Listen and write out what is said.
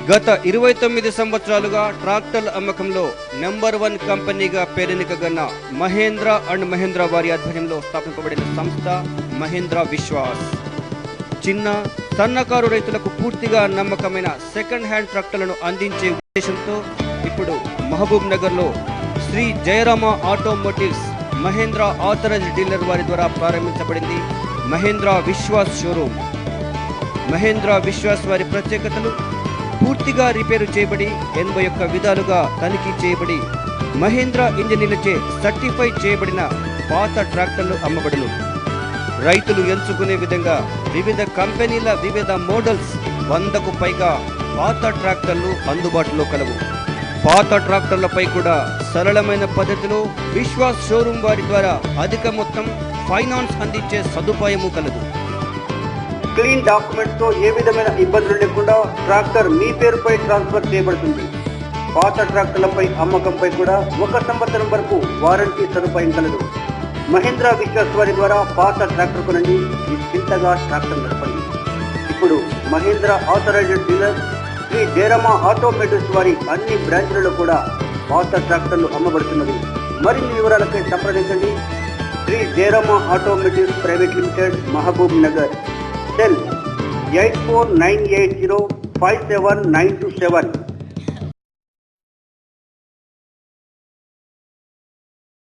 గత 29 సంవత్సరాలుగా ట్రాక్టర్ల అమ్మకంలో నెంబర్ 1 కంపెనీగా పేరెన్నికగన్న మహేంద్ర అండ్ మహేంద్ర వారి ఆధ్వర్యంలో స్థాపించబడిన సంస్థ మహేంద్ర విశ్వాస్. చిన్న సన్నకారు రైతులకు పూర్తిగా నమ్మకమైన సెకండ్ హ్యాండ్ ట్రాక్టర్లను అందించే ఉద్దేశంతో ఇప్పుడు మహబూబ్ నగర్లో Shri Jayarama automotives Mahindra authorised dealer వారి ద్వారా ప్రారంభించబడింది మహేంద్ర విశ్వాస్ షోరూమ్. మహేంద్ర విశ్వాస్ వారి ప్రత్యేకతలు: పూర్తిగా రిపేరు చేయబడి 81 విధాలుగా తనిఖీ చేయబడి మహేంద్ర ఇంజనీర్లచే సర్టిఫై చేయబడిన పాత ట్రాక్టర్లు అమ్మబడును. రైతులు ఎంచుకునే విధంగా వివిధ కంపెనీల వివిధ మోడల్స్ 100కు పైగా పాత ట్రాక్టర్లు అందుబాటులో కలవు. పాత ట్రాక్టర్లపై కూడా సరళమైన పద్ధతిలో విశ్వాస్ షోరూమ్ వారి ద్వారా అధిక మొత్తం ఫైనాన్స్ అందించే సదుపాయము కలదు. క్లీన్ డాక్యుమెంట్స్ తో ఏ విధమైన ఇబ్బందులు లేకుండా ట్రాక్టర్ మీ పేరుపై ట్రాన్స్ఫర్ చేయబడుతుంది. పాత ట్రాక్టర్లపై అమ్మకంపై కూడా 1 సంవత్సరం వరకు వారంటీ సదుపాయం కలదు. మహేంద్ర విశ్వాస్ వారి ద్వారా పాత ట్రాక్టర్ కొనండి, నిశ్చింతగా ట్రాక్టర్ నడపండి. ఇప్పుడు Mahindra authorised dealer Shri Jayarama automotives వారి అన్ని బ్రాంచ్లలో కూడా పాత ట్రాక్టర్లు అమ్మబడుతున్నది. మరిన్ని వివరాలకై సంప్రదించండి. Shri Jayarama automotives private limited, Mahabubnagar. Cell 8498057927.